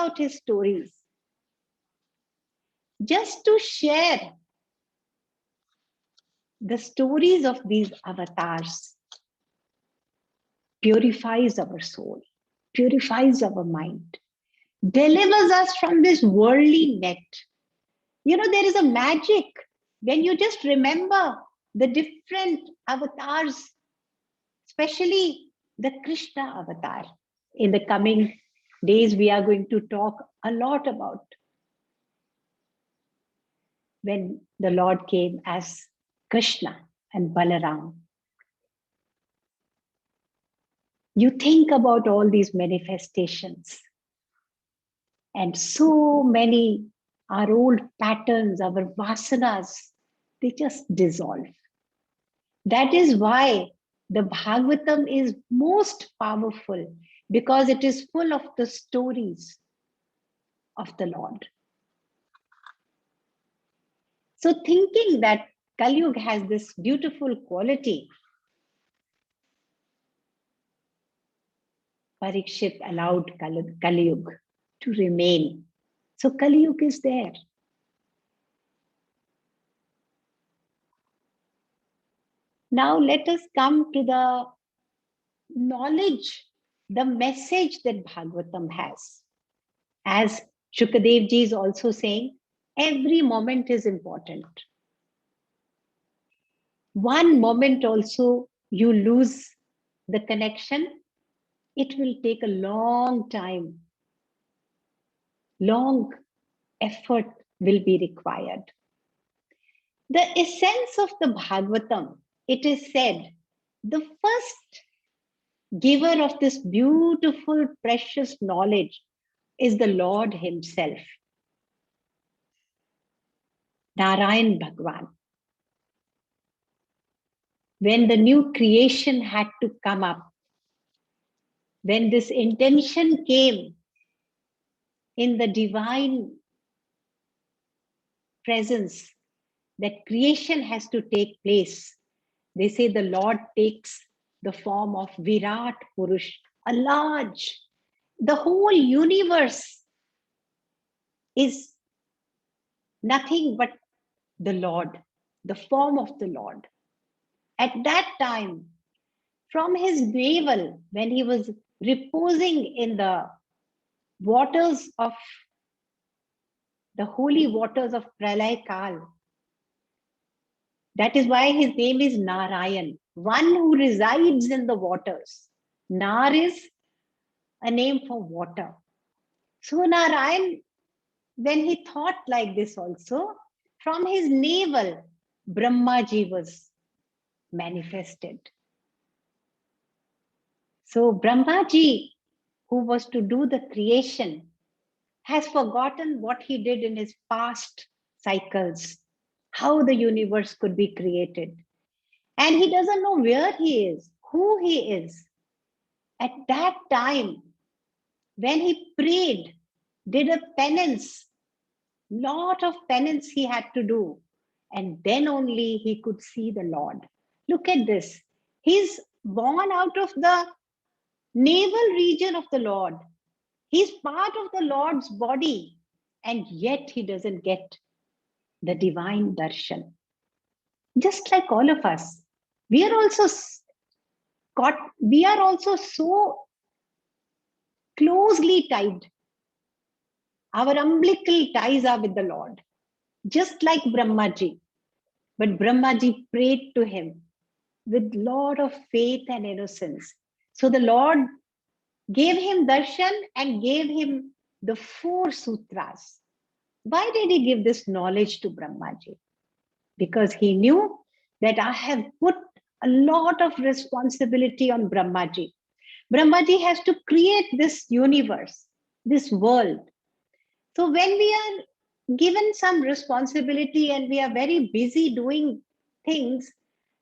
about his stories, just to share the stories of these avatars, purifies our soul, purifies our mind, delivers us from this worldly net. You know, there is a magic when you just remember the different avatars, especially the Krishna avatar. In the coming days, we are going to talk a lot about when the Lord came as Krishna and Balaram. You think about all these manifestations, and so many, our old patterns, our vasanas, they just dissolve. That is why the Bhagavatam is most powerful, because it is full of the stories of the Lord. So thinking that Kali Yuga has this beautiful quality, Parikshit allowed Kali Yuga to remain. So Kali Yuga is there. Now let us come to the knowledge, the message that Bhagavatam has. As Shukadev ji is also saying, every moment is important. One moment also you lose the connection, it will take a long time. Long effort will be required. The essence of the Bhagavatam, it is said, the first giver of this beautiful, precious knowledge is the Lord himself, Narayan Bhagwan. When the new creation had to come up, when this intention came in the divine presence that creation has to take place, they say the Lord takes the form of Virat Purush, a large, the whole universe is nothing but the Lord, the form of the Lord. At that time, from his navel, when he was reposing in the waters of the holy waters of Pralay Kal, that is why his name is Narayan, one who resides in the waters. Nar is a name for water. So Narayan, when he thought like this also, from his navel, Brahmaji was manifested. So Brahmaji, who was to do the creation, has forgotten what he did in his past cycles, how the universe could be created. And he doesn't know where he is, who he is. At that time, when he prayed, did a penance, lot of penance he had to do, and then only he could see the Lord. Look at this. He's born out of the navel region of the Lord. He's part of the Lord's body, and yet he doesn't get the divine darshan. Just like all of us, we are also so closely tied. Our umbilical ties are with the Lord, just like Brahmaji. But Brahmaji prayed to him with lot of faith and innocence. So the Lord gave him darshan and gave him the 4 sutras. Why did he give this knowledge to Brahmaji? Because he knew that I have put a lot of responsibility on Brahmaji. Brahmaji has to create this universe, this world. So when we are given some responsibility and we are very busy doing things,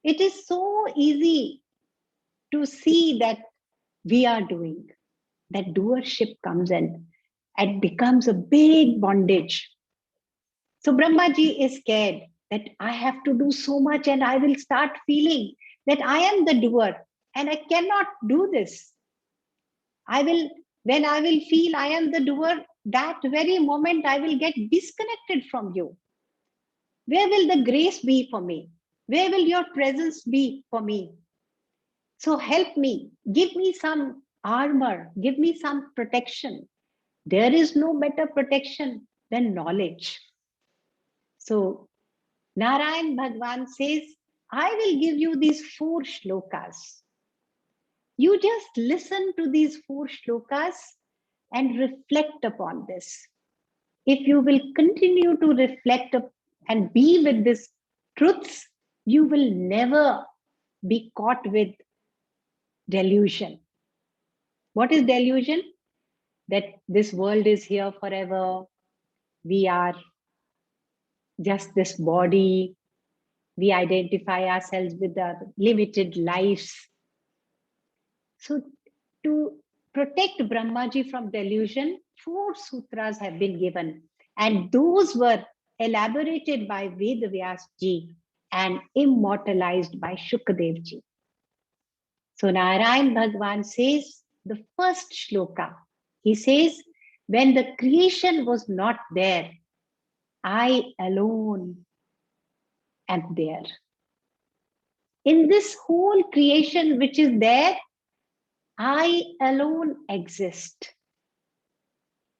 it is so easy to see that we are doing. That doership comes in and becomes a big bondage. So Brahmaji is scared that I have to do so much and I will start feeling that I am the doer and I cannot do this. When I will feel I am the doer, that very moment I will get disconnected from you. Where will the grace be for me? Where will your presence be for me? So help me, give me some armor, give me some protection. There is no better protection than knowledge. So Narayan Bhagwan says, I will give you these 4 shlokas. You just listen to these 4 shlokas and reflect upon this. If you will continue to reflect and be with these truths, you will never be caught with delusion. What is delusion? That this world is here forever. We are just this body. We identify ourselves with our limited lives. So to protect Brahmaji from delusion, 4 sutras have been given. And those were elaborated by Ved Vyas ji and immortalized by Shukadev ji. So Narayan Bhagwan says, the first shloka, he says, when the creation was not there, I alone am there. In this whole creation which is there, I alone exist.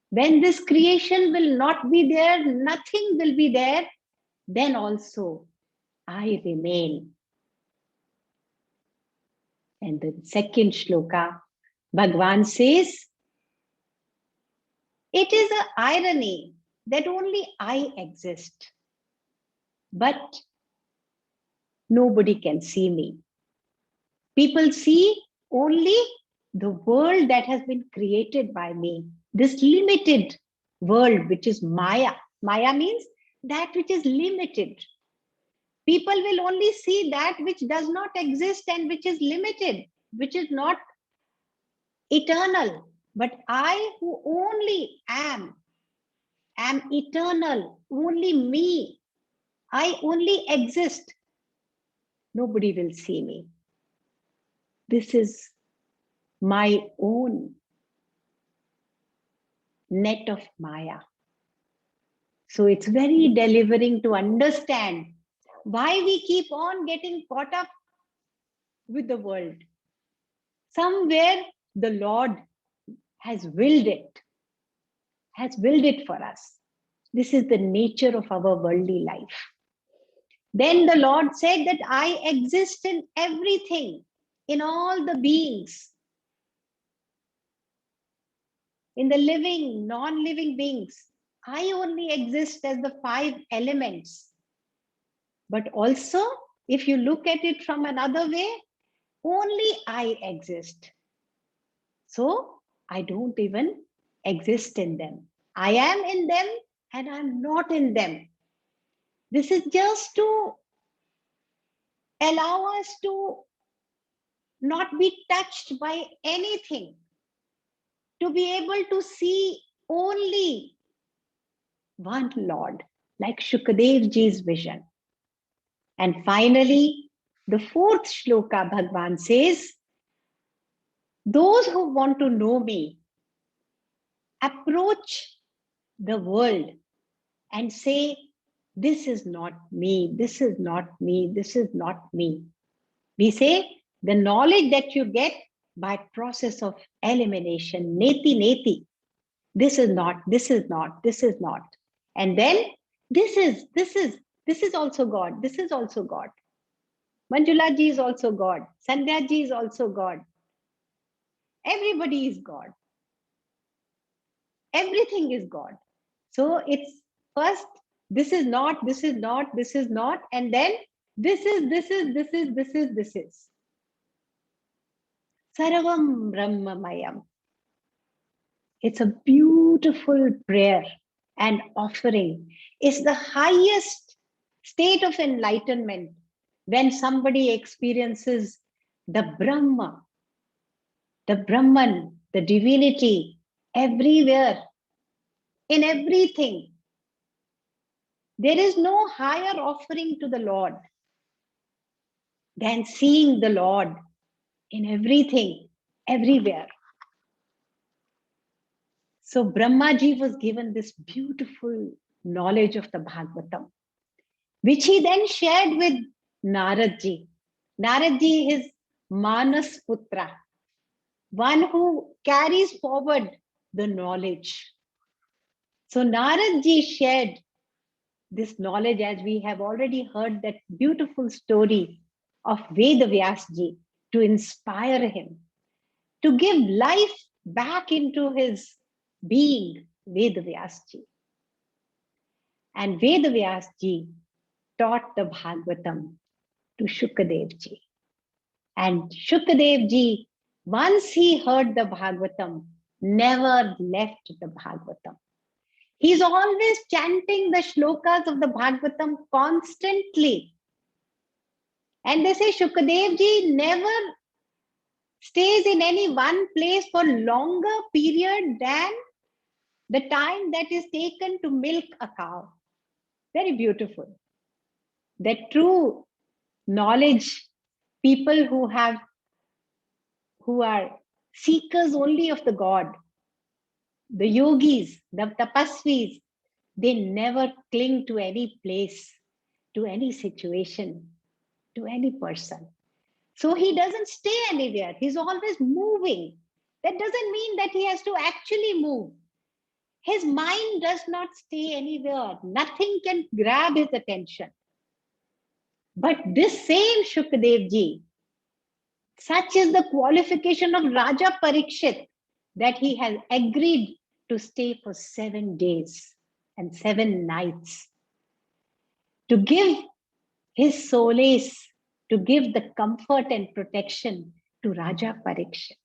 When this creation will not be there, nothing will be there, then also I remain. And the second shloka, Bhagwan says, it is an irony that only I exist, but nobody can see me. People see only the world that has been created by me, this limited world, which is Maya. Maya means that which is limited. People will only see that which does not exist and which is limited, which is not eternal. But I, who only am eternal, only me. I only exist. Nobody will see me. This is my own net of Maya. So it's very delivering to understand why we keep on getting caught up with the world. Somewhere the Lord has willed it for us. This is the nature of our worldly life. Then the Lord said that I exist in everything, in all the beings, in the living, non-living beings. I only exist as the 5 elements. But also, if you look at it from another way, only I exist. So I don't even exist in them. I am in them and I'm not in them. This is just to allow us to not be touched by anything, to be able to see only one Lord, like Shukadev ji's vision. And finally, the 4th shloka, Bhagwan says, those who want to know me approach the world and say, this is not me, this is not me, this is not me. We say the knowledge that you get by process of elimination, neti neti. This is not, this is not, this is not. And then this is also God, this is also God. Manjula ji is also God. Sandhya ji is also God. Everybody is God. Everything is God. So it's first, this is not, this is not, this is not, and then this is, this is, this is, this is, this is. Sarvam Brahmamayam. It's a beautiful prayer and offering. It's the highest state of enlightenment when somebody experiences the Brahma, the Brahman, the divinity everywhere, in everything. There is no higher offering to the Lord than seeing the Lord in everything, everywhere. So Brahmaji was given this beautiful knowledge of the Bhagavatam, which he then shared with Naradji. Naradji is Manas Putra, one who carries forward the knowledge. So Naradji shared this knowledge, as we have already heard that beautiful story of Vedavyasji, to inspire him, to give life back into his being, Vedavyasji. And Vedavyasji taught the Bhagavatam to Shukadevji. And Shukadevji, once he heard the Bhagavatam, never left the Bhagavatam. He's always chanting the shlokas of the Bhagavatam constantly. And they say Shukadevji never stays in any one place for longer period than the time that is taken to milk a cow. Very beautiful. That true knowledge, people who are seekers only of the God, the yogis, the tapasvis, they never cling to any place, to any situation, to any person. So he doesn't stay anywhere. He's always moving. That doesn't mean that he has to actually move. His mind does not stay anywhere. Nothing can grab his attention. But this same Shukadevji, such is the qualification of Raja Parikshit, that he has agreed to stay for 7 days and 7 nights to give his solace, to give the comfort and protection to Raja Parikshit.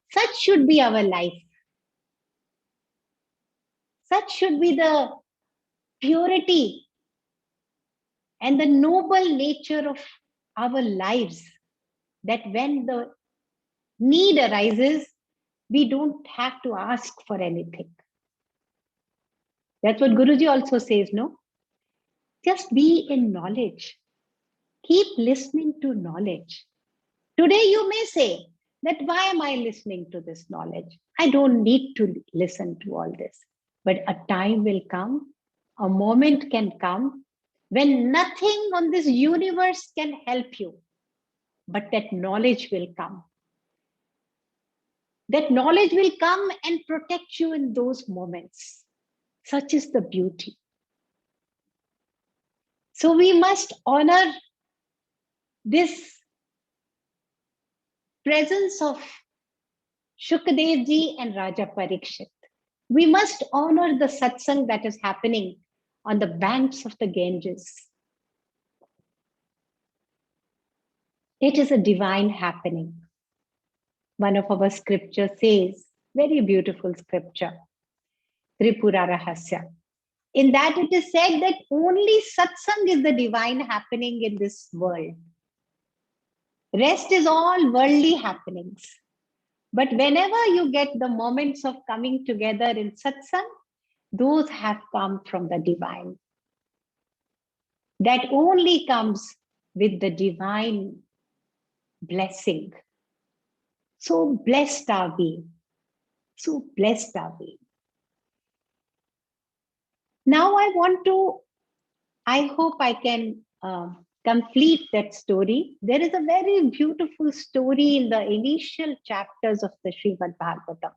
Such should be our life. Such should be the purity and the noble nature of our lives, that when the need arises, we don't have to ask for anything. That's what Guruji also says, no? Just be in knowledge. Keep listening to knowledge. Today you may say that why am I listening to this knowledge? I don't need to listen to all this. But a time will come, a moment can come when nothing on this universe can help you, but that knowledge will come. That knowledge will come and protect you in those moments. Such is the beauty. So we must honor this presence of Shukadevji and Raja Parikshit. We must honor the satsang that is happening on the banks of the Ganges. It is a divine happening. One of our scriptures says, very beautiful scripture, Tripura Rahasya. In that it is said that only satsang is the divine happening in this world. Rest is all worldly happenings. But whenever you get the moments of coming together in satsang, those have come from the divine. That only comes with the divine blessing. So blessed are we. So blessed are we. Now I hope I can complete that story. There is a very beautiful story in the initial chapters of the Srimad Bhagavatam,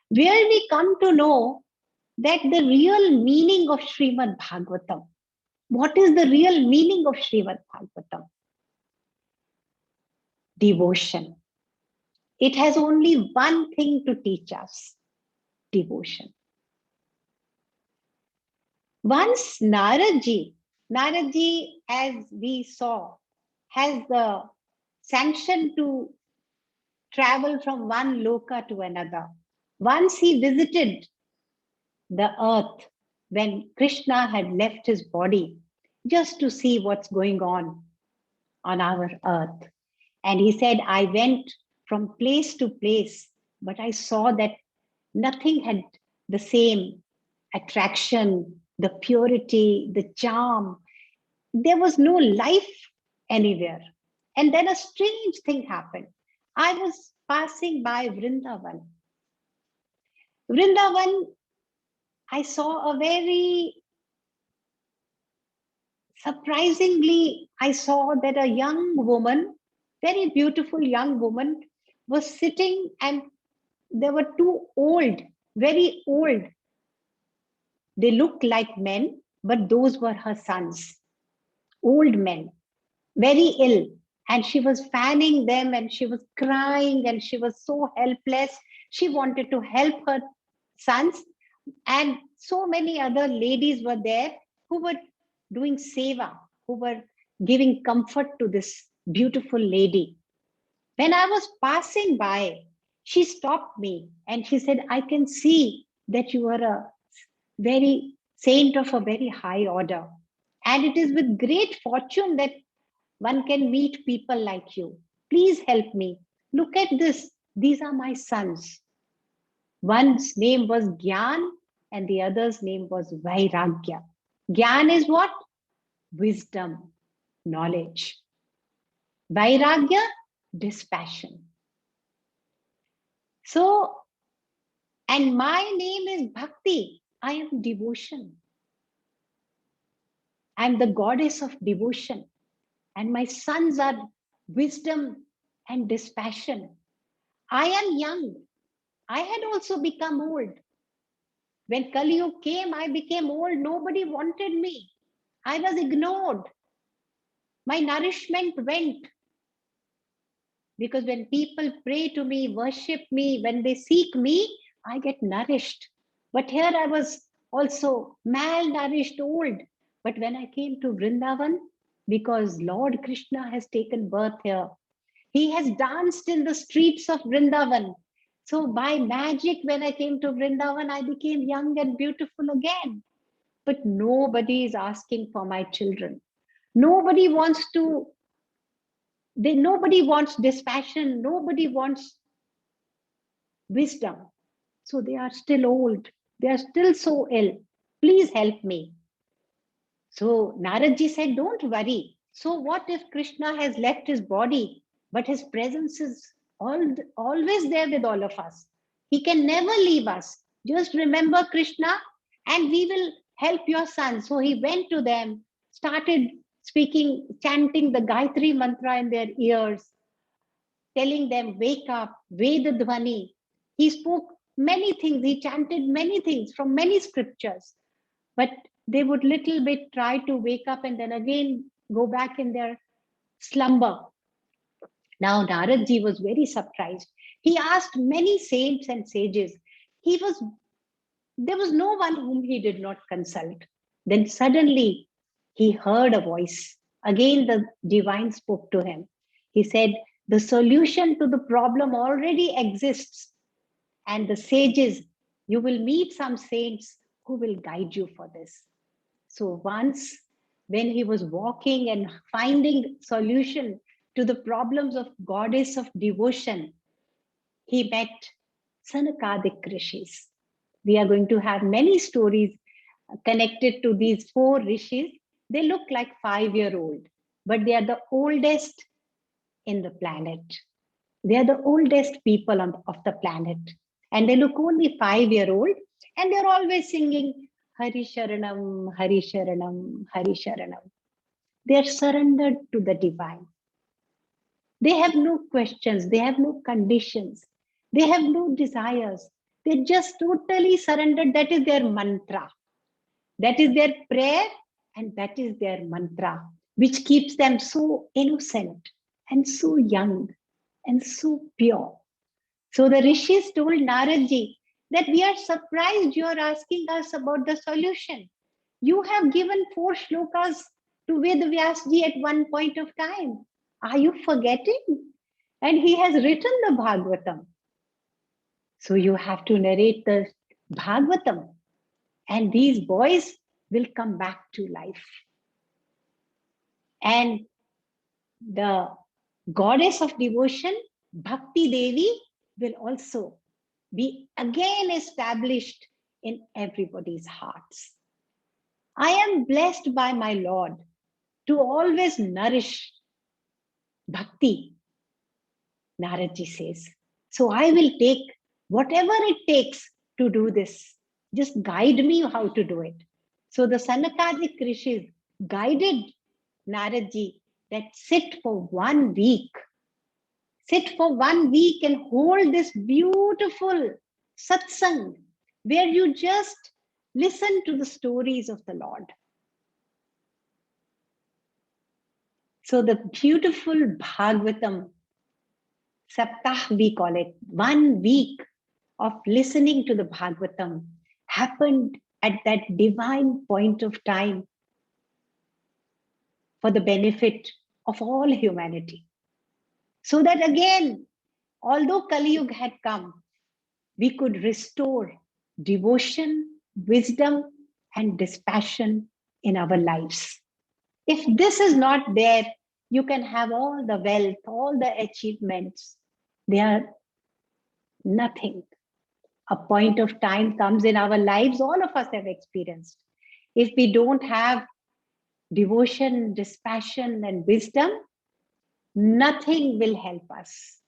where we come to know that the real meaning of Srimad Bhagavatam. What is the real meaning of Srimad Bhagavatam? Devotion. It has only one thing to teach us: devotion. Once Naradji, as we saw, has the sanction to travel from one loka to another. Once he visited the earth when Krishna had left his body, just to see what's going on our earth. And he said, I went from place to place, but I saw that nothing had the same attraction, the purity, the charm. There was no life anywhere. And then a strange thing happened. I was passing by Vrindavan. Vrindavan, I saw a very surprisingly, I saw that a young woman, very beautiful young woman, was sitting, and there were two old, very old. They looked like men, but those were her sons, old men, very ill. And she was fanning them and she was crying and she was so helpless. She wanted to help her sons. And so many other ladies were there who were doing seva, who were giving comfort to this beautiful lady. When I was passing by, she stopped me and she said, I can see that you are a very saint of a very high order. And it is with great fortune that one can meet people like you. Please help me. Look at this. These are my sons. One's name was Gyan and the other's name was Vairagya. Gyan is what? Wisdom, knowledge. Vairagya, dispassion. So, and my name is Bhakti. I am devotion. I am the goddess of devotion. And my sons are wisdom and dispassion. I am young. I had also become old. When Kali Yuga came, I became old. Nobody wanted me. I was ignored. My nourishment went. Because when people pray to me, worship me, when they seek me, I get nourished. But here I was also malnourished, old. But when I came to Vrindavan, because Lord Krishna has taken birth here, he has danced in the streets of Vrindavan. So by magic, when I came to Vrindavan, I became young and beautiful again. But nobody is asking for my children. Nobody wants to, nobody wants dispassion. Nobody wants wisdom. So they are still old. They are still so ill. Please help me. So Naradji said, don't worry. So what if Krishna has left his body, but his presence is always there with all of us? He can never leave us. Just remember Krishna and we will help your son. So he went to them, started speaking, chanting the Gayatri mantra in their ears, telling them, wake up, Veda Dhvani. He spoke many things. He chanted many things from many scriptures. But they would little bit try to wake up and then again go back in their slumber. Now Naradji was very surprised. He asked many saints and sages. There was no one whom he did not consult. Then suddenly he heard a voice. Again the divine spoke to him. He said, the solution to the problem already exists. And the sages, you will meet some saints who will guide you for this. So once when he was walking and finding solution to the problems of goddess of devotion, he met Sanakadik rishis. We are going to have many stories connected to these four rishis. They look like 5-year-old, but they are the oldest in the planet. They are the oldest people of the planet. And they look only 5-year-old, and they're always singing Hari Sharanam, Hari Sharanam, Hari Sharanam. They are surrendered to the divine. They have no questions, they have no conditions, they have no desires. They're just totally surrendered. That is their mantra. That is their prayer, and that is their mantra, which keeps them so innocent and so young and so pure. So the rishis told Naradji that we are surprised you are asking us about the solution. You have given 4 shlokas to Ved Vyasji at one point of time. Are you forgetting? And he has written the Bhagavatam. So you have to narrate the Bhagavatam. And these boys will come back to life. And the goddess of devotion, Bhakti Devi, will also be again established in everybody's hearts. I am blessed by my Lord to always nourish bhakti, Naradji says. So I will take whatever it takes to do this. Just guide me how to do it. So the Sanakadik Rishis guided Naradji that sit for 1 week. Sit for 1 week and hold this beautiful satsang where you just listen to the stories of the Lord. So the beautiful Bhagavatam Saptah, we call it, 1 week of listening to the Bhagavatam happened at that divine point of time for the benefit of all humanity. So that again, although Kali Yuga had come, we could restore devotion, wisdom, and dispassion in our lives. If this is not there, you can have all the wealth, all the achievements. They are nothing. A point of time comes in our lives, all of us have experienced. If we don't have devotion, dispassion, and wisdom, nothing will help us.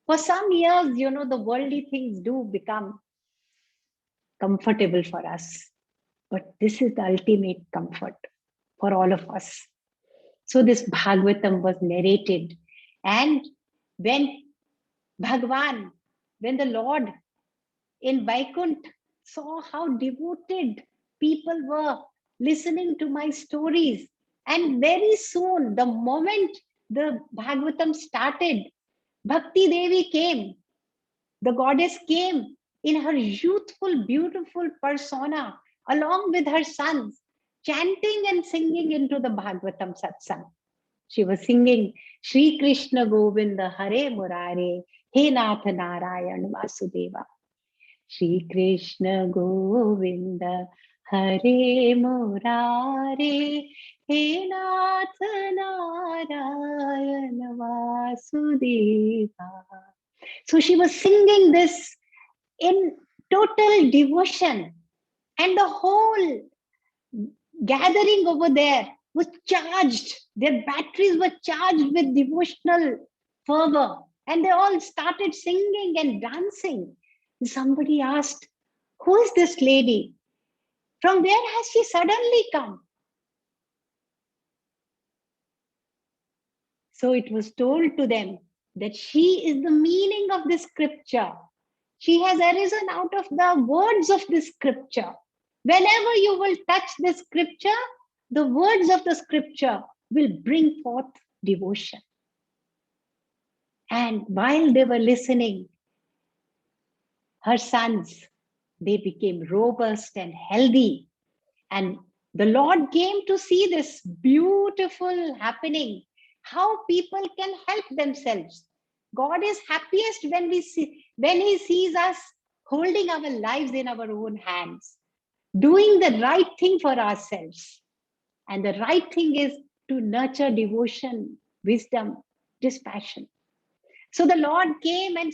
For some years, the worldly things do become comfortable for us. But this is the ultimate comfort for all of us. So this Bhagavatam was narrated. And when Bhagwan, when the Lord in Vaikunt saw how devoted people were listening to my stories, and very soon, the moment the Bhagavatam started, Bhakti Devi came. The goddess came in her youthful, beautiful persona, along with her sons, chanting and singing into the Bhagavatam satsang. She was singing Shri Krishna Govinda Hare Murare, He Nath Narayan Vasudeva. Shri Krishna Govinda Hare Murare, He Nath Narayan Vasudeva. So she was singing this in total devotion, and the whole gathering over there was charged. Their batteries were charged with devotional fervor, and they all started singing and dancing. Somebody asked, "Who is this lady? From where has she suddenly come?" So it was told to them that she is the meaning of this scripture. She has arisen out of the words of this scripture. Whenever you will touch this scripture, the words of the scripture will bring forth devotion. And while they were listening, her sons, they became robust and healthy. And the Lord came to see this beautiful happening, how people can help themselves. God is happiest when He sees us holding our lives in our own hands, doing the right thing for ourselves. And the right thing is to nurture devotion, wisdom, dispassion. So the Lord came and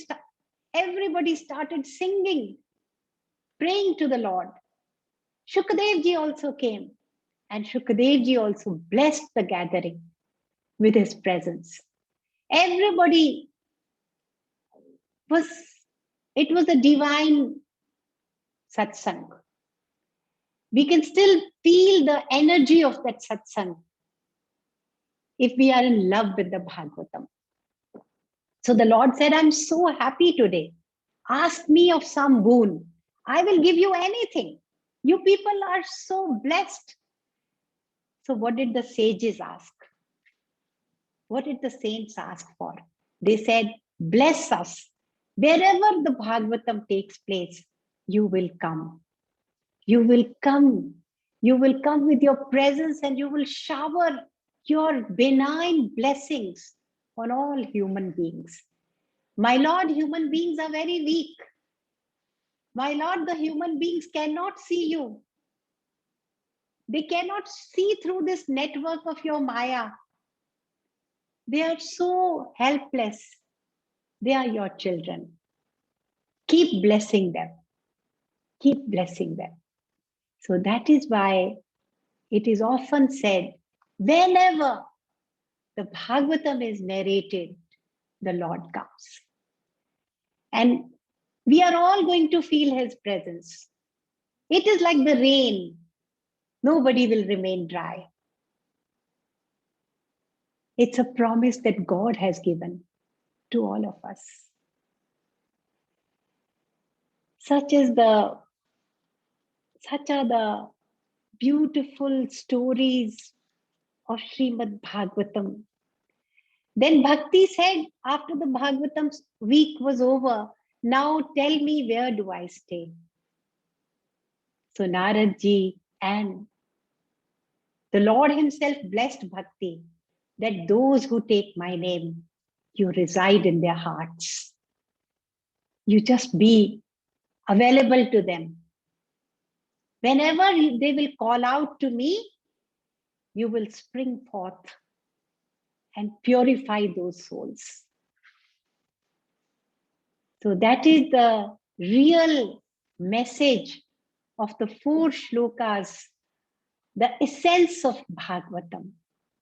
everybody started singing, praying to the Lord. Shukadev ji also came, and Shukadev ji also blessed the gathering with his presence. Everybody it was a divine satsang. We can still feel the energy of that satsang if we are in love with the Bhagavatam. So the Lord said, "I'm so happy today. Ask me of some boon. I will give you anything. You people are so blessed." So what did the sages ask? What did the saints ask for? They said, "Bless us. Wherever the Bhagavatam takes place, you will come. You will come. You will come with your presence and you will shower your benign blessings on all human beings." My Lord, human beings are very weak. My Lord, the human beings cannot see you. They cannot see through this network of your Maya. They are so helpless. They are your children. Keep blessing them. Keep blessing them. So that is why it is often said, whenever the Bhagavatam is narrated, the Lord comes. And We are all going to feel his presence. It is like the rain. Nobody will remain dry. It's a promise that God has given to all of us. Such are the beautiful stories of Srimad Bhagavatam. Then Bhakti said, after the Bhagavatam week was over, now tell me, where do I stay? So Narad Ji and the Lord himself blessed Bhakti, that those who take my name, you reside in their hearts. You just be available to them. Whenever they will call out to me, you will spring forth and purify those souls. So that is the real message of the 4 shlokas, the essence of Bhagavatam.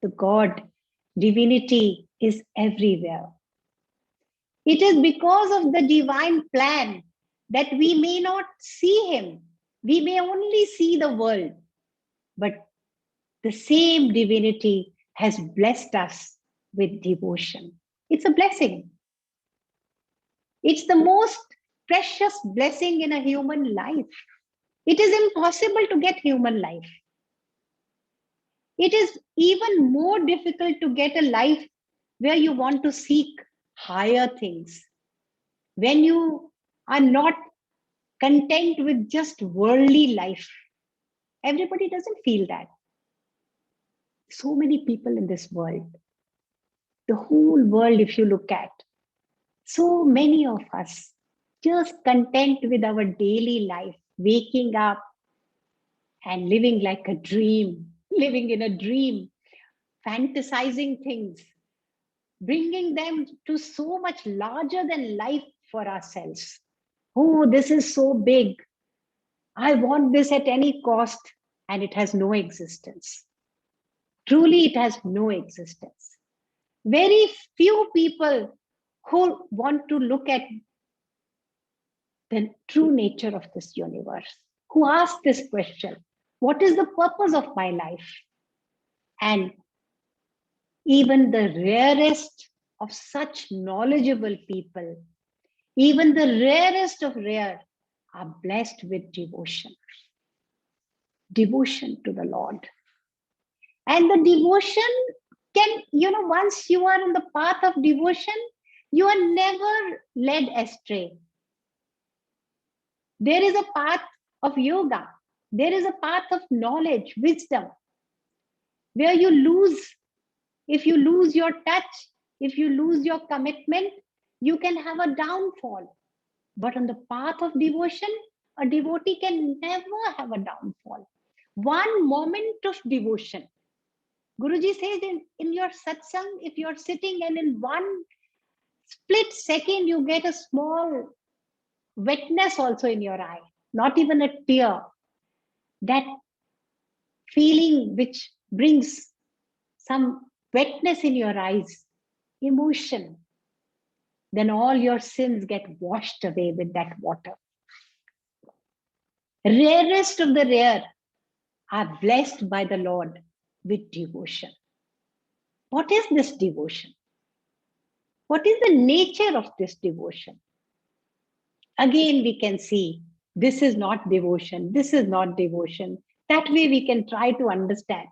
The God, divinity is everywhere. It is because of the divine plan that we may not see him. We may only see the world, but the same divinity has blessed us with devotion. It's a blessing. It's the most precious blessing in a human life. It is impossible to get human life. It is even more difficult to get a life where you want to seek higher things. When you are not content with just worldly life. Everybody doesn't feel that. So many people in this world, the whole world, if you look at, so many of us just content with our daily life, waking up and living like a dream, living in a dream, fantasizing things, bringing them to so much larger than life for ourselves. Oh, this is so big. I want this at any cost, and it has no existence. Truly, it has no existence. Very few people who want to look at the true nature of this universe, who ask this question, what is the purpose of my life? And even the rarest of such knowledgeable people, even the rarest of rare, are blessed with devotion. Devotion to the Lord. And the devotion can, once you are on the path of devotion, you are never led astray. There is a path of yoga. There is a path of knowledge, wisdom, where if you lose your touch, if you lose your commitment, you can have a downfall. But on the path of devotion, a devotee can never have a downfall. One moment of devotion. Guruji says in your satsang, if you're sitting and in one split second, you get a small wetness also in your eye, not even a tear. That feeling which brings some wetness in your eyes, emotion, then all your sins get washed away with that water. Rarest of the rare are blessed by the Lord with devotion. What is this devotion? What is the nature of this devotion? Again, we can see this is not devotion, this is not devotion. That way we can try to understand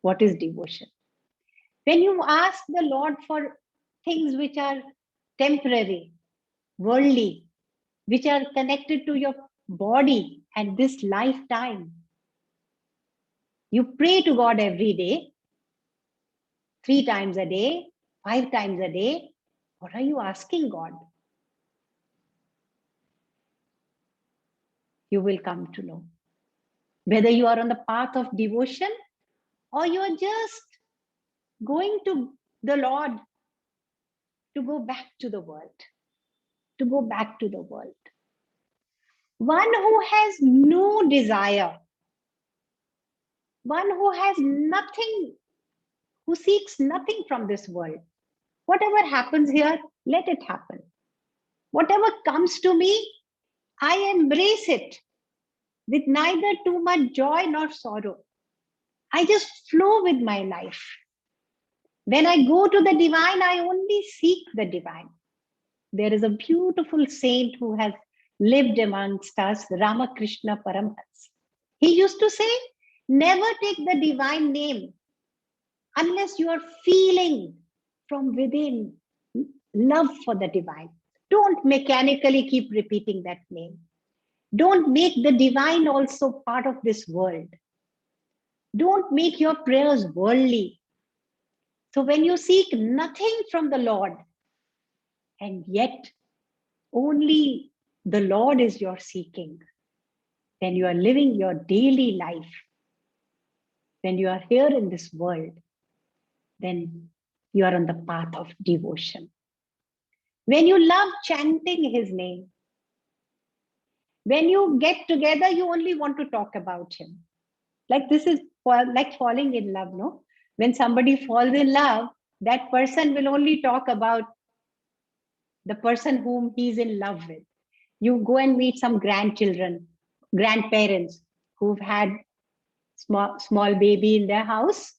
what is devotion. When you ask the Lord for things which are temporary, worldly, which are connected to your body and this lifetime, you pray to God every day, 3 times a day, 5 times a day. What are you asking God? You will come to know whether you are on the path of devotion or you are just going to the Lord to go back to the world, to go back to the world. One who has no desire, one who has nothing, who seeks nothing from this world. Whatever happens here, let it happen. Whatever comes to me, I embrace it with neither too much joy nor sorrow. I just flow with my life. When I go to the divine, I only seek the divine. There is a beautiful saint who has lived amongst us, Ramakrishna Paramhans. He used to say, never take the divine name unless you are feeling from within love for the divine. Don't mechanically keep repeating that name. Don't make the divine also part of this world. Don't make your prayers worldly. So when you seek nothing from the Lord, and yet only the Lord is your seeking, when you are living your daily life, when you are here in this world, then you are on the path of devotion. When you love chanting his name, when you get together, you only want to talk about him. Like this is like falling in love, no? When somebody falls in love, that person will only talk about the person whom he's in love with. You go and meet some grandchildren, grandparents who've had small baby in their house.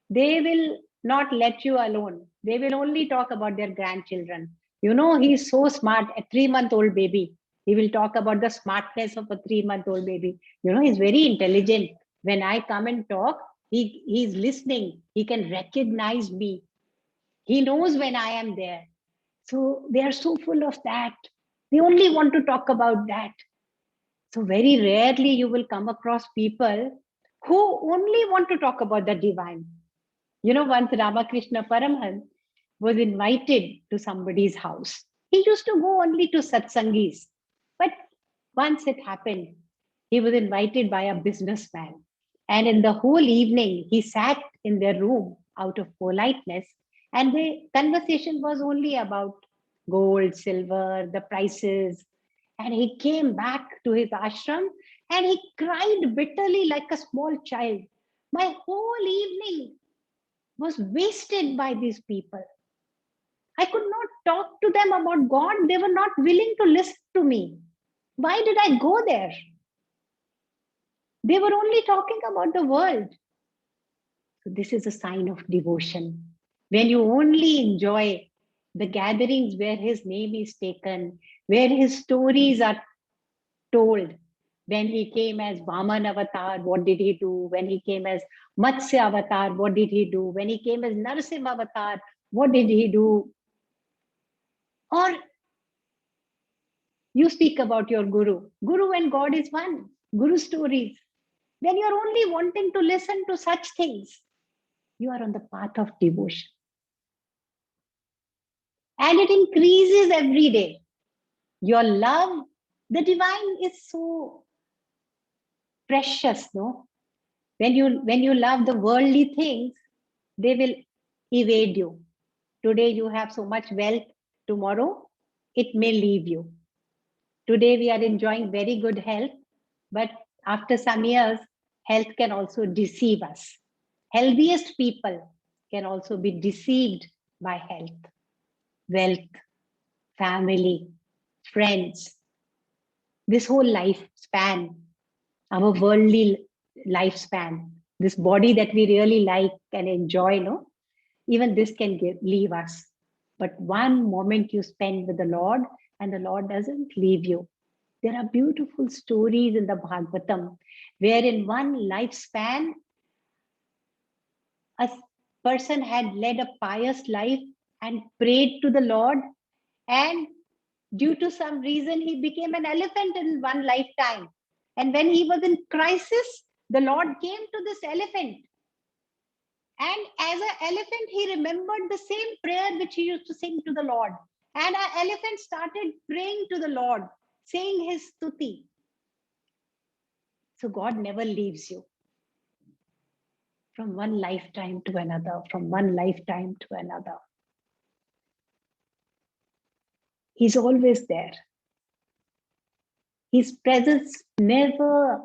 They will not let you alone. They will only talk about their grandchildren. You know, he's so smart, a 3-month-old baby. He will talk about the smartness of a 3-month-old baby. You know, he's very intelligent. When I come and talk, he's listening. He can recognize me. He knows when I am there. So they are so full of that. They only want to talk about that. So very rarely you will come across people who only want to talk about the divine. You know, once Ramakrishna Paramhans was invited to somebody's house. He used to go only to satsangis. But once it happened, he was invited by a businessman. And in the whole evening, he sat in their room out of politeness. And the conversation was only about gold, silver, the prices. And he came back to his ashram and he cried bitterly like a small child. My whole evening was wasted by these people. I could not talk to them about God. They were not willing to listen to me. Why did I go there? They were only talking about the world. So this is a sign of devotion. When you only enjoy the gatherings where his name is taken, where his stories are told. When he came as Vaman avatar, what did he do? When he came as Matsya avatar, what did he do? When he came as Narasimha avatar, what did he do? Or you speak about your Guru. Guru and God is one. Guru stories. When you're only wanting to listen to such things, you are on the path of devotion. And it increases every day. Your love, the divine is so precious, no? When you love the worldly things, they will evade you. Today you have so much wealth, tomorrow it may leave you. Today we are enjoying very good health, but after some years, health can also deceive us. Healthiest people can also be deceived by health, wealth, family, friends. This whole lifespan, our worldly lifespan, this body that we really like and enjoy, no? Even this can leave us. But one moment you spend with the Lord and the Lord doesn't leave you. There are beautiful stories in the Bhagavatam where in one lifespan, a person had led a pious life and prayed to the Lord, and due to some reason, he became an elephant in one lifetime. And when he was in crisis, the Lord came to this elephant. And as an elephant, he remembered the same prayer which he used to sing to the Lord. And an elephant started praying to the Lord, saying his stuti. So God never leaves you. From one lifetime to another, from one lifetime to another. He's always there. His presence never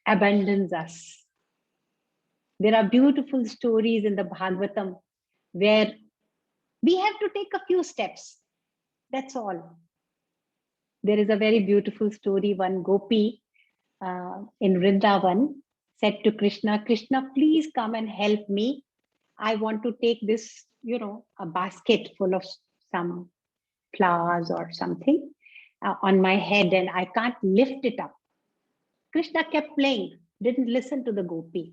abandons us. There are beautiful stories in the Bhagavatam where we have to take a few steps. That's all. There is a very beautiful story. One gopi in Vrindavan said to Krishna, Krishna, please come and help me. I want to take this, a basket full of some flowers or something on my head, and I can't lift it up. Krishna kept playing, didn't listen to the gopi.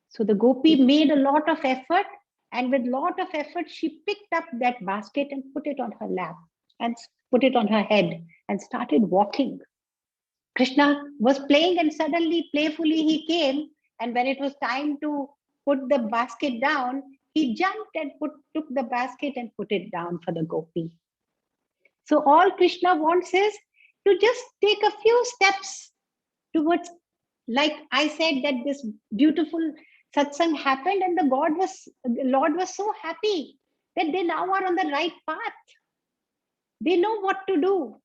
So the gopi made a lot of effort, and with lot of effort, she picked up that basket and put it on her lap and put it on her head and started walking. Krishna was playing, and suddenly, playfully, he came. And when it was time to put the basket down, he jumped and took the basket and put it down for the gopi. So all Krishna wants is to just take a few steps towards, like I said, that this beautiful satsang happened, and the Lord was so happy that they now are on the right path. They know what to do.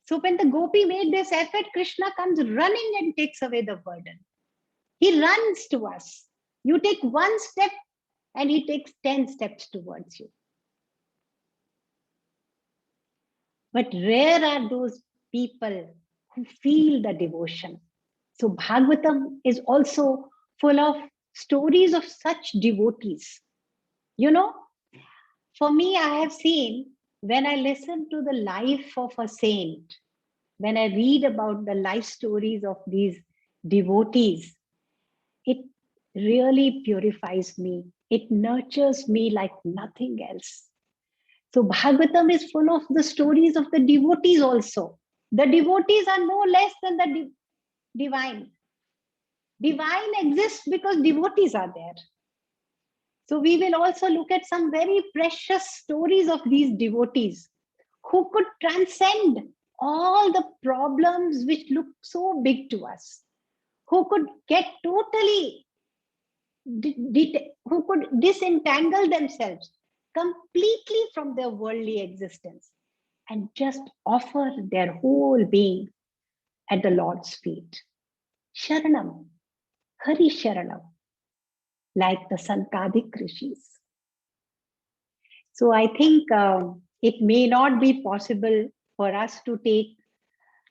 So when the gopi made this effort, Krishna comes running and takes away the burden. He runs to us. You take one step and he takes 10 steps towards you. But rare are those people who feel the devotion. So Bhagavatam is also full of stories of such devotees. For me, I have seen, when I listen to the life of a saint, when I read about the life stories of these devotees, it really purifies me. It nurtures me like nothing else. So Bhagavatam is full of the stories of the devotees also. The devotees are no less than the divine. Divine exists because devotees are there. So we will also look at some very precious stories of these devotees who could transcend all the problems which look so big to us, who could get totally, who could disentangle themselves completely from their worldly existence and just offer their whole being at the Lord's feet. Sharanam, Hari Sharanam, like the Sankadik Rishis. So I think it may not be possible for us to take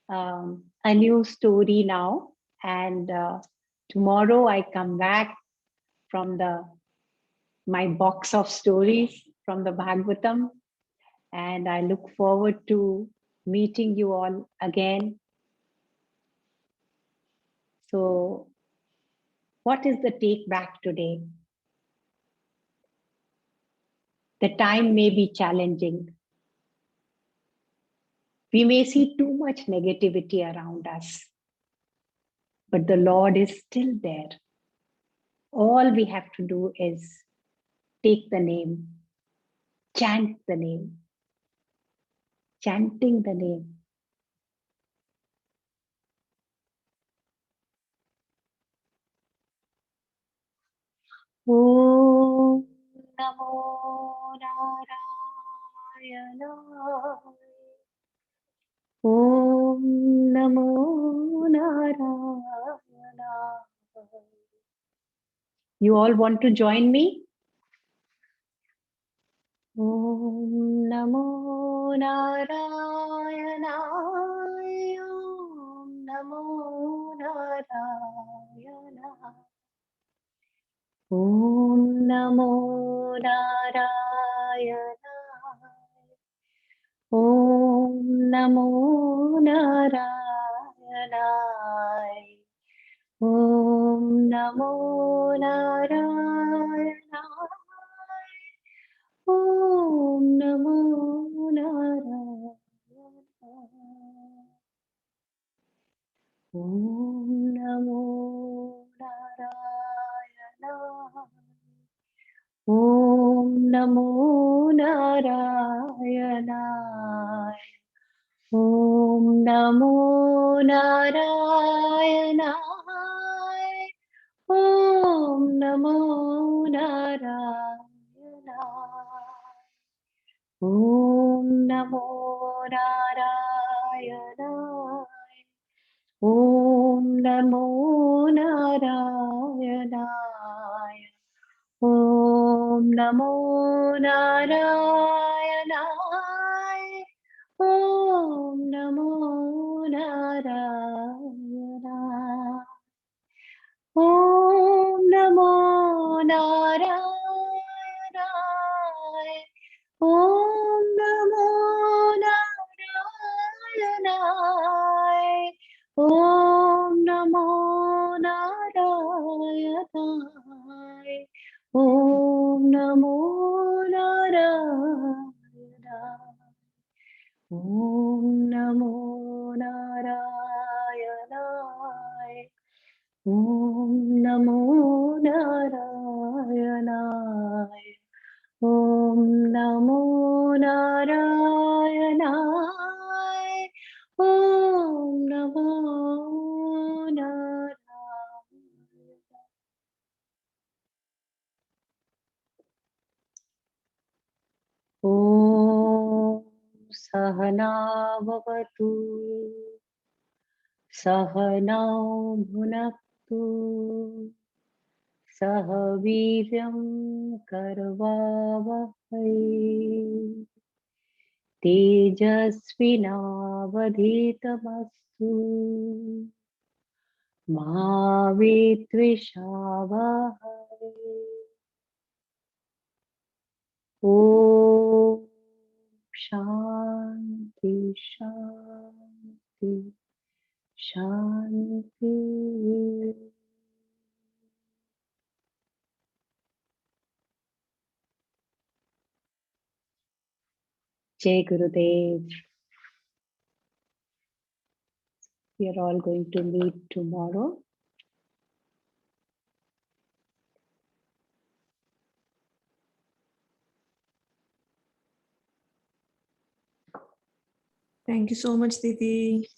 a new story now, and tomorrow I come back from my box of stories from the Bhagavatam, and I look forward to meeting you all again. So what is the take back today? The time may be challenging. We may see too much negativity around us, but the Lord is still there. All we have to do is take the name, chant the name, chanting the name. Om Namo Narayana. Om Namo Narayana. You all want to join me? Om Namo Narayana. Om Namo Narayana. Om Namo Narayana. Om Namo Narayana. Om Namo Narayana. Om Namo Narayana. Om Namo Narayana. Om Namo Narayana. Om Namo Narayana. Om Namo Narayana. Om Namo Narayana. Om Namo Narayana. Om Namo Narayana. Om Namo Om Namo Narayanaय. Om Namo Narayanaय. Om Namo Narayanaय. Om Namo Narayanaय. Om Namo Narayanaय. Om Namo Narayanaय. Om Sahana Bhavatu. Sahanau Bhunaktu. Sah Viryam Karvavahai. Tejasvinavadhitamastu. Ma Vidvishavahai. Om Shanti Shanti Shanti. Jai Gurudev. We are all going to meet tomorrow. Thank you so much, Didi.